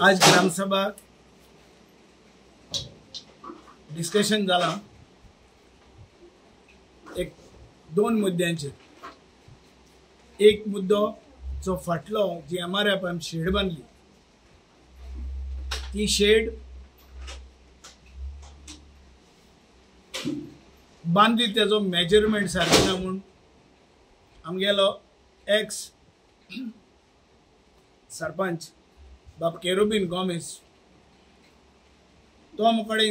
आज ग्रामसभा डिस्कशन झाला एक दोन मुद्द्यांचेर। एक मुद्दो जो फाटलो जी MRF शेड बांधली ती शेड बांधली तेजो मेजरमेंट सारको ना म्हणून आमगेलो एक्स सरपंच बाब केरोबिन गोमेज तो आमकडे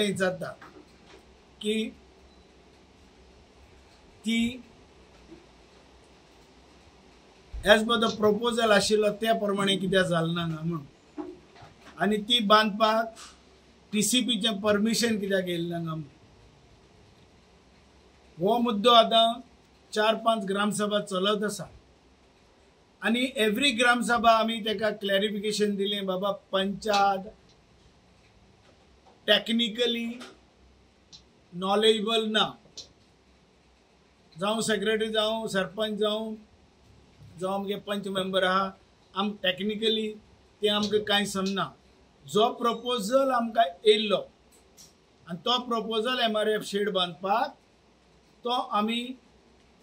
विचारता की ती एज पर द प्रपोजल आशिल्लो त्या प्रमाणे कित्याक जालना ना म्हणून आनी ती बांधपाक TCPचे परमिशन कित्याक येयलें ना म्हणून हो मुद्दो आतां 4-5 ग्रामसभा चलत आसा आनी एवरी ग्रामसभा आमी तेका क्लॅरिफिकेशन दिलें बाबा पंचायत टेक्निकली नॉलेजेबल ना जावं सेक्रेटरी जावं सरपंच जावं आमगे पंच मेंबर आहा आम टेक्निकली ते आमकां कांय समना। जो प्रपोजल आमकां येयल्लो आनी तो प्रपोजल MRF शेड बांधपाक तो आमी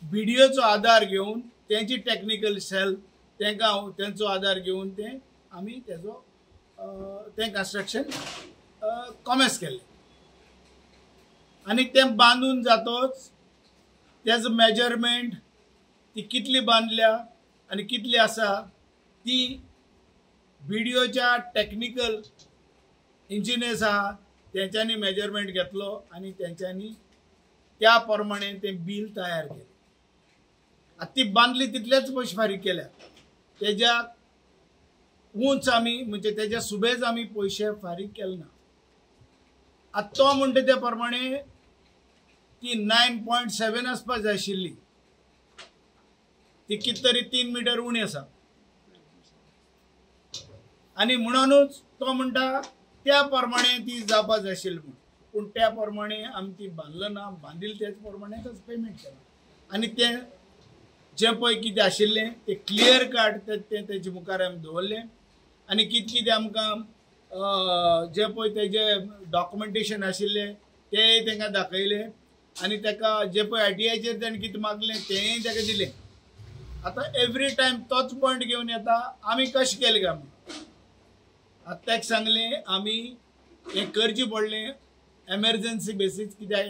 BDOचो आधार घेवन तेंची टेक्निकल सेल तेंचो आधार घेवन ते आमी तेजो तें कंस्ट्रक्शन कॉमेस केलें आनी तें बांदून जातोच तेजो मेजरमेंट ती कितली बांधल्या आनी कितली आसा ती BDOच्या टेक्निकल इंजिनियर्स आहा तेंच्यांनी मेजरमेंट घेतलो आनी तेंच्यांनी त्या प्रमाणे तें बिल तयार केलें। आतां ती बांधली तितलेच पयशे फारीक केल्या तेज्या उंच आमी म्हणजे तेज्या सुबेज आमी पयशे फारीक केले ना। आतां तो म्हणटा त्या प्रमाणे ती 9.7 आसपाक जाय आशिल्ली ती कित तरी 3 मीटर उणी आसा आनी म्हणूनच तो म्हणटा त्या प्रमाणे ती जावपाक जाय आशिल्ली म्हणून पूण त्या प्रमाणे आमी ती बांदलो ना बांदिल्ली तेच प्रमाणे पेमेंट केला आनी तें जे पळय कितें आशिल्लें ते क्लियर कार्ड ते तेजे मुखार आमी दवरलें आनी कितें कितें आमकां जे पळय तेजे डॉक्युमेंटेशन आशिल्लें तेंय तांकां दाखयलें आनी ताका जे पळय ITIचेर ताणें कितें मागलें तेंय ताका दिलें। आतां एवरी टायम तोच पॉयंट घेवन येता आमी कशें केलें काय म्हणून आतां ताका सांगलें आमी हें करचें पडलें एमर्जन्सी बेसीस कित्याक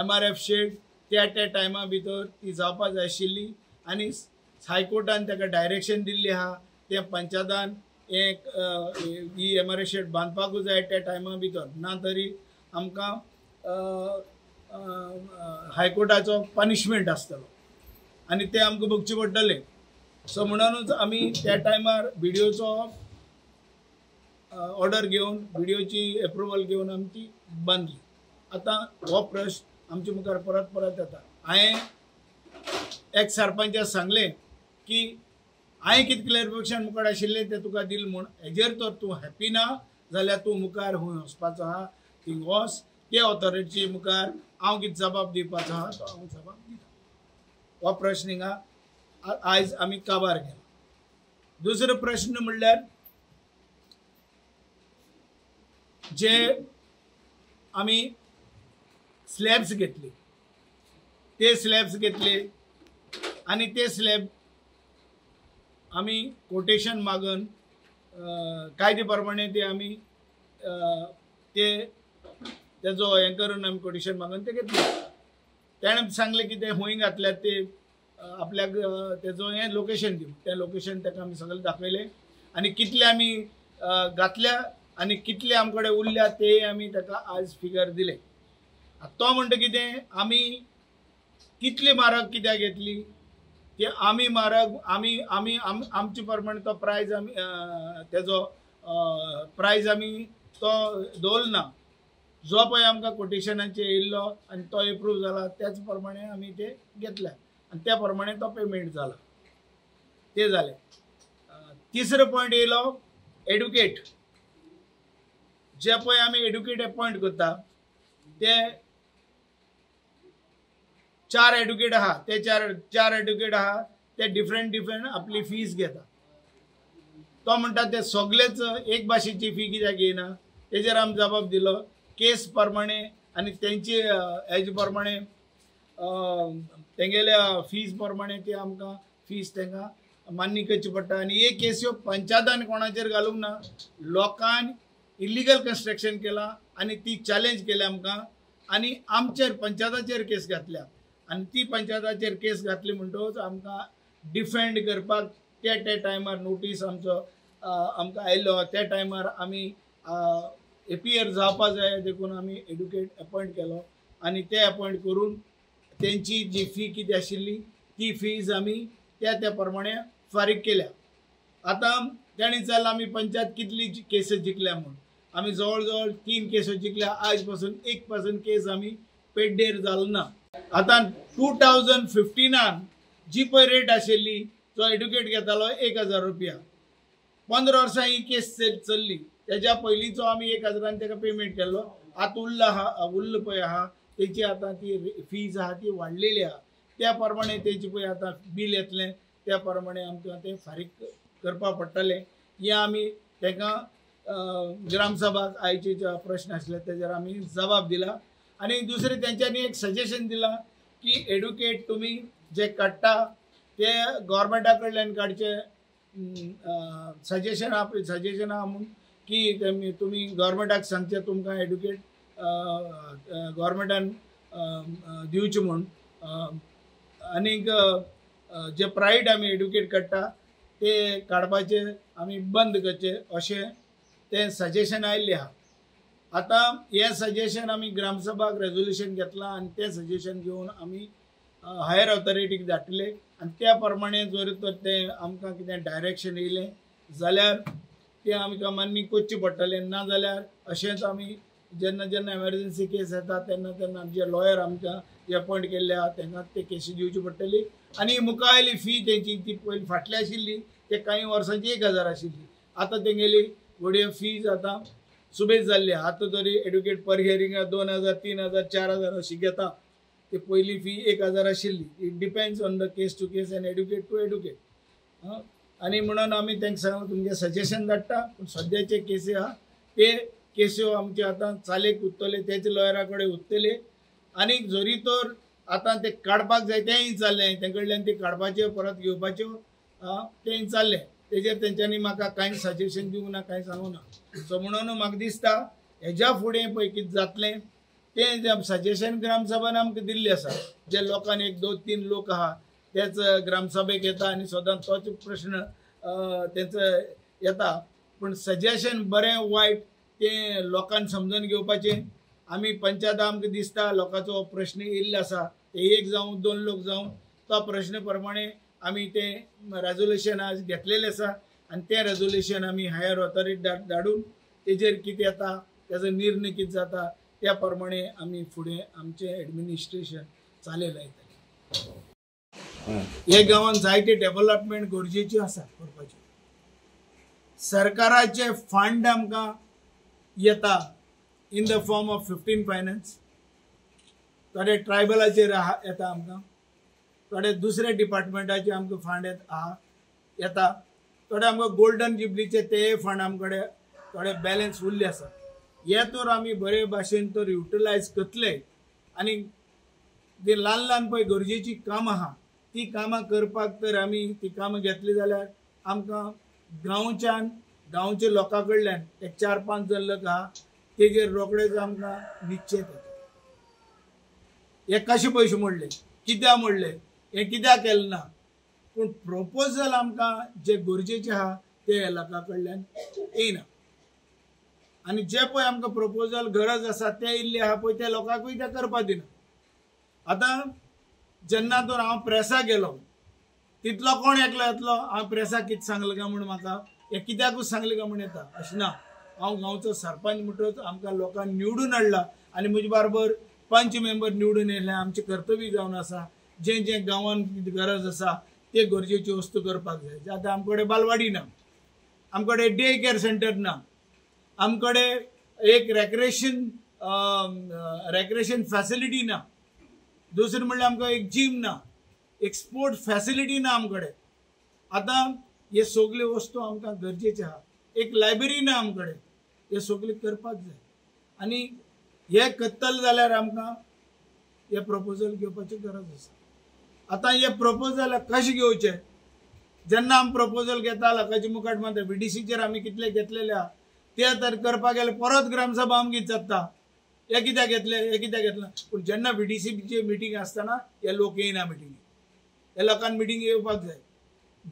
MRF शेड त्या टायमा भितर ती जावपाक जाय आशिल्ली आनी हायकोर्टान ताका डायरेक्शन दिल्ली आहा ते पंचायतान ही MRF शेड बांदपाकूच जाय त्या टायमा भितर ना तरी आमकां हायकोर्टाचो पनिशमेंट आसतलो आनी ते आमकां भोगचें पडटलें। सो म्हणूनच आमी त्या टायमार BDOचो ऑर्डर घेवन BDOची एप्रुवल घेवन आमी ती बांदली। आतां हो प्रश्न आमच्या मुखार परत येता। हांवें एक सरपंचाक सांगलें की हांवें कितें क्लॅरिफिकेशन मुखार आशिल्लें तें तुका दिलें म्हूण हेजेर तर तूं हॅपी ना जाल्यार तूं मुखार खंय वचपाचो आहा थिंग वच ते ऑथॉरिटी मुखार हांव कितें जबाब दिवपाचो आहा तो हांव जबाब दिता। हो प्रश्न हिंगा आयज आमी काबार केला। दुसरो प्रश्न म्हणल्यार जे आमी स्लॅब्स घेतले ते स्लॅब्स घेतले आनी ते स्लॅब आमी कोटेशन मागून कायदे प्रमाणे ते आमी तेजो हें करून आमी कोटेशन मागून ते घेतले। ताणें सांगलें की ते हूंय घातल्यार ते आपल्याक तेजो हें लोकेशन दिवं तें लोकेशन ताका आमी सगळें दाखयलें आनी कितले आमी घातल्या आनी कितले आमचे कडेन उरल्या ते आमी ताका आज फिगर दिले। तो म्हणटा कितें आमी कितली म्हारग कित्याक घेतली की आमी म्हारग आमी आमचे प्रमाणे तो प्रायज आमी तेजो प्रायज आमी तो दवरना जो पळय आमकां कोटेशनाचेर येयल्लो आनी तो एप्रूव जाला त्याच प्रमाणे आमी ते घेतल्या आनी त्या प्रमाणे तो पेमेंट जाला ते जालें। तिसरो पॉयंट येयलो एडुकेट जे पळय आमी एडुकेट अपॉयंट करता ते 4 एडुकेट आहा ते 4 एडुकेट आहा ते डिफरंट आपली फीज घेता तो म्हणटा ते सगळेच एक भाशेची फी कित्याक घेयना तेजेर आमी जबाब दिलो केस प्रमाणे आनी तेंचे हेजे प्रमाणे तेंगेल्या फीज प्रमाणे ते आमकां फीज तांकां मान्य करची पडटा आनी हे केस्यो पंचायतान कोणाचेर घालूंक ना लोकांन इल्लिगल कन्स्ट्रक्शन केलां आनी ती चॅलेंज केली आमकां आनी आमचेर पंचायताचेर केस घातल्या आनी ती पंचायताचेर केस घातली म्हणटच आमकां डिफेंड करपाक त्या टायमार नोटीस आमकां आयलो त्या टायमार आमी एपीआर जावपा जाय देखून आमी एडुकेट अपॉयंट केलो आनी ते अपॉयंट करून तेंची जी फी कितें आशिल्ली ती फीज आमी त्या प्रमाणे फारीक केल्या. आतां तेणी जाल आमी पंचायत कितली केसीस जिखल्या म्हूण आमी जवळ जवळ 3 केसो जिखल्या आज पासून एक पासून केस आमी पेड्डेर जालो ना. आतां 2015 जी पळय रेट आशिल्ली जो एडुकेट घेतालो 1000 रुपया 15 वर्सां ही केस चल्ली तेज्या पयलींचो आमी 1000 ताका पेमेंट केल्लो. आतां उरला पळय आहा तेची आतां ती फीज आहा ती वाडलेली आहा त्या प्रमाणे तेची पळय आतां बील येतलें त्या प्रमाणे आमकां तें फारीक करपा पडटलें. हें आमी ताका ग्रामसभाक आयचे प्रश्न आसले तेजेर आमी जबाब दिला आनी दुसरें तेंच्यांनी एक सजेशन दिलां की एडुकेट तुमी जे काडटा ते गव्हर्मेंटा कडल्यान काडचे सजेशन आहा म्हूण की तुमी गव्हर्मेंटाक सांगचे तुमकां एडुकेट गव्हर्मेंटान दिवचे म्हूण आनीक जे प्रायवेट आमी एडुकेट काडटा ते काडपाचे आमी बंद करचे अशें तें सजेशन आयिल्लें आहा. आतां हें सजेशन आमी ग्रामसभाक रेजोल्युशन घेतलां आनी तें सजेशन घेवन आमी हायर ऑथॉरिटीक धाडटले आनी त्या प्रमाणे जर तर तें आमकां कितें डायरेक्शन येयलें जाल्यार तें आमकां मान्य करचें पडटलें ना जाल्यार अशेंच आमी जेन्ना जेन्ना एमर्जन्सी केस येता तेन्ना तेन्ना जे लॉयर आमकां जे अपॉयंट केल्ले आहा तांकां ते केसी दिवची पडटली आनी मुखार आयली फी तेंची ती पयलीं फाटली आशिल्ली ते कांय वर्सांची 1000 आशिल्ली आतां तेंगेली घडये फीज आतां सुबेज जाल्ली आहा. आतां तरी एडुकेट पर हियरिंगाक 2000 3000 4000 अशी घेता ती पयली फी 1000 आशिल्ली. It depends on the case to case and educate to educate आनी म्हणून आमी तांकां सांगून तुमचें सजेशन धाडटा पूण सद्याचे केसी आहा ते केस्यो आमचे आतां चालेक उत्तले तेचे लॉयरा कडेन उत्तले आनी जरी तर आतां ते काडपाक जाय तेंय जाल्लें ते कडल्यान ते काडपाच्यो परत घेवपाच्यो तेंय जाल्लें तेजेर तेंच्यांनी म्हाका कांय सजेशन दिवंक ना कांय सांगूंक ना. सो म्हणून म्हाका दिसता हेज्या फुडें पळय कितें जातलें तें सजेशन ग्रामसभान आमकां दिल्लें आसा. जे लोकांनी 1-2-3 लोक आहा तेच ग्रामसभेक येता आनी सदां तोच प्रश्न तेंचो येता पूण सजेशन बरें वायट तें लोकांनी समजून घेवपाचें. आमी पंचायत आमकां दिसता लोकांचो प्रश्न येयल्लो आसा ते 1 जावं 2 लोक जावं तो प्रश्न प्रमाणे आमी तें रेजोल्युशन आज घेतलेलें आसा आनी तें रेजोल्युशन आमी हायर ऑथॉरिटी धाडून तेजेर कितें येता तेजो निर्णय कितें जाता त्या प्रमाणे आमी फुडें आमचें एडमिनिस्ट्रेशन चाले लायतले. हे गांवांत जायते डेव्हलपमेंट गरजेच्यो आसा करपाच्यो. सरकाराचे फंड आमकां येता in the form of 15 finance थोडे ट्रायबलाचेर येता आमकां थोडे दुसरे डिपार्टमेंटाचे आमकां फंड येता थोडे आमकां गोल्डन जुबलीचे ते फंड आमकडे थोडे बॅलन्स उरले आसा. हे तर आमी बरे भाशेन तर युटिलायज करतले आनी जे ल्हान पळय गरजेची कामां आहा ती कामां करपाक तर आमी ती कामां घेतली जाल्यार आमकां गांवच्या लोकां कडल्यान एक 4-5 जण लोक आहा तेजेर रोखडेच आमकां निश्चय येता. हे कशे पयशे मोडले कित्याक मोडले हें कित्याक केलें ना पूण प्रोपोजल आमकां जे गरजेचे आहा ते लोकां कडल्यान येयना आनी जे पळय आमकां प्रोपोजल गरज आसा ते इल्ले आहा पळय ते लोकांकूय ते करपा दिना. आतां जेन्ना तर हांव प्रेसाक गेलो तितलो कोण एकलो येतलो हांव प्रेसाक कितें सांगलें काय म्हूण म्हाका हे कित्याकूच सांगलें काय म्हूण येता अशें ना. हांव गांवचो सरपंच म्हणटच आमकां लोकांनी निवडून हाडला आनी म्हजे बरोबर 5 मेंबर निवडून येयले आमचें कर्तव्य जावन आसा जें जें गांवांत गरज आसा ते गरजेच्यो वस्तू करपाक जाय. आतां आमचे कडेन बालवाडी ना आमचे कडेन डे केअर सेंटर ना आमचे कडेन एक रेक्रेशन फॅसिलिटी ना दुसरें म्हणल्यार आमकां एक जीम ना एक स्पोर्ट्स फॅसिलिटी ना आमचे कडेन. आतां हे सगळे वस्तू आमकां गरजेचे आहा. एक लायब्ररी ना आमकडे, हे सगळे करपाक जाय. आनी हे करतले जाल्यार आमकां हे प्रपोजल घेवपाची गरज आसा. आतां हे प्रपोजल कशें घेवचे? जेन्ना आमी प्रपोजल घेता लोकांचे मुखार मात VDCचेर आमी कितले घेतलेले आहा ते तर करपाक गेले परत ग्रामसभा आमची जाता. हे कित्याक घेतले, हे कित्याक घेतले? पूण जेन्ना VDCची मिटींग आसतना हे लोक येयना मिटींगेक. हे लोकांक मिटींग येवपाक जाय.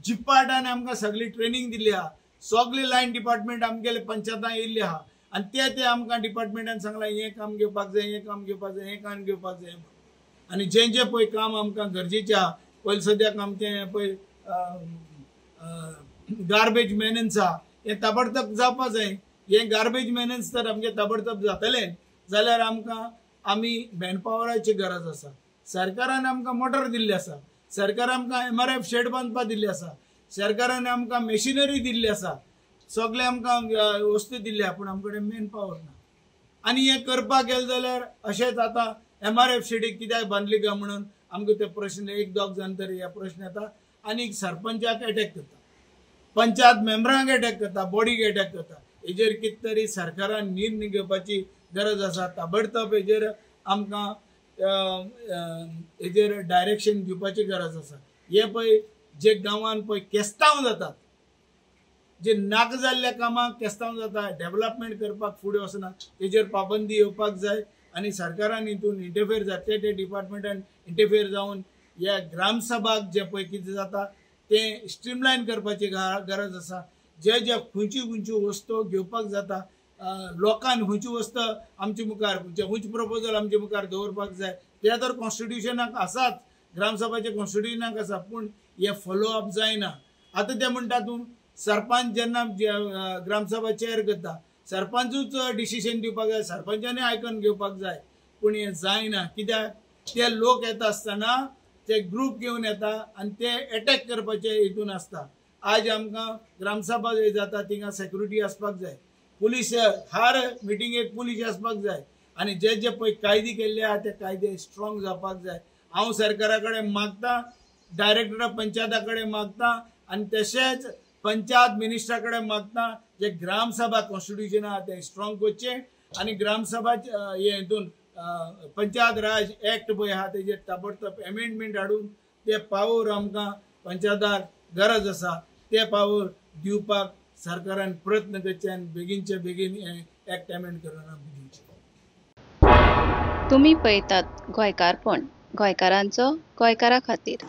जिप्पाटान आमकां सगळी ट्रेनिंग दिल्ली आहा. सगळे लायन डिपार्टमेंट आमगेले पंचायतां येयल्ले आहा आनी ते आमकां डिपार्टमेंटान सांगलां हें काम घेवपाक जाय, हें काम घेवपाक जाय, हें काम घेवपाक जाय. आनी जें पळय काम आमकां गरजेचें आहा, पयलीं सद्याक आमचें पळय गार्बेज मेनेन्स आहा हें ताबडतोब जावपाक जाय. हें गार्बेज मेनेन्स तर आमचें ताबडतोब जातलें जाल्यार आमी मॅनपावराची गरज आसा. सरकारान आमकां मोटर दिल्ली आसा, सरकारान आमकां MRF शेड बांदपाक दिल्ली आसा, सरकारान आमकां मेशिनरी दिल्ली आसा, सगळे आमकां वस्तू दिल्ल्या, पूण आमचे कडेन मेन पावर ना. आनी हें करपाक गेले जाल्यार अशेंच आतां MRF शेडीक कित्याक बांदली काय म्हणून आमकां ते प्रश्न एक दोग जाण तरी हे प्रश्न येता. आनी सरपंचाक अटॅक करता, पंचायत मेंबरांक अटॅक करता, बॉडीक अटॅक करता. हेजेर कितें तरी सरकारान निर्णय घेवपाची गरज आसा. ताबडतोब हेजेर आमकां हेजेर डायरेक्शन दिवपाची गरज आसा. हे पळय जे गांवांत पळय केस्तांव जातात, जे नाका जाल्ल्या कामाक केस्तांव जाता, डेव्हलपमेंट करपाक फुडें वचना, हेजेर पाबंदी येवपाक जाय. आनी सरकारान हितून इंटरफियर जाता, ते डिपार्टमेंटान इंटरफियर जावन ह्या ग्रामसभाक जे पळय कितें जाता ते स्ट्रीमलायन करपाची गरज आसा. जे खंयच्यो वस्तू घेवपाक जाता, लोकांन खंयची वस्त आमचे मुखार खंयचे प्रपोजल आमचे मुखार दवरपाक जाय ते तर कॉन्स्टिट्युशनाक आसाच, ग्रामसभाचे कॉन्स्टिट्युशनाक आसा, पूण हे फॉलो अप जायना. आतां ते म्हणटा तूं सरपंच जेन्ना ग्रामसभा चेअर करता, सरपंचूच डिसिशन दिवपाक जाय, सरपंचांनी आयकून घेवपाक जाय, पूण हें जायना. कित्याक ते लोक येता आसतना ते ग्रूप घेवन येता आनी ते अटॅक करपाचे हितून आसता. आज आमकां ग्रामसभा जाता थिंगा सेक्युरिटी आसपाक जाय, पुलीस हर मिटिंगेक पुलीस आसपाक जाय, आनी जे पळय कायदे केल्ले आहा ते कायदे स्ट्रॉंग जावपाक जाय. हांव सरकारा कडेन मागतां, डायरेक्टर ऑफ पंचायता कडेन मागतां, आनी तशेंच पंचायत मिनिस्टरा कडेन मागतां जे ग्रामसभा कॉन्स्टिट्युशन आहा ते स्ट्रॉंग करचे आनी ग्रामसभा हितून पंचायत राज एक्ट पळय आहा तेजेर ताबडतोब अमेंडमेंट हाडून ते पावर आमकां पंचायताक गरज आसा ते पावर दिवपाक सरकारान प्रयत्न करचे आनी बेगीनचे बेगीन एक्ट अमेंड करून आमकां दिवचे. तुम्ही पळयतात गोंयकारपण, गोंयकारांचो गोंयकारा खातीर.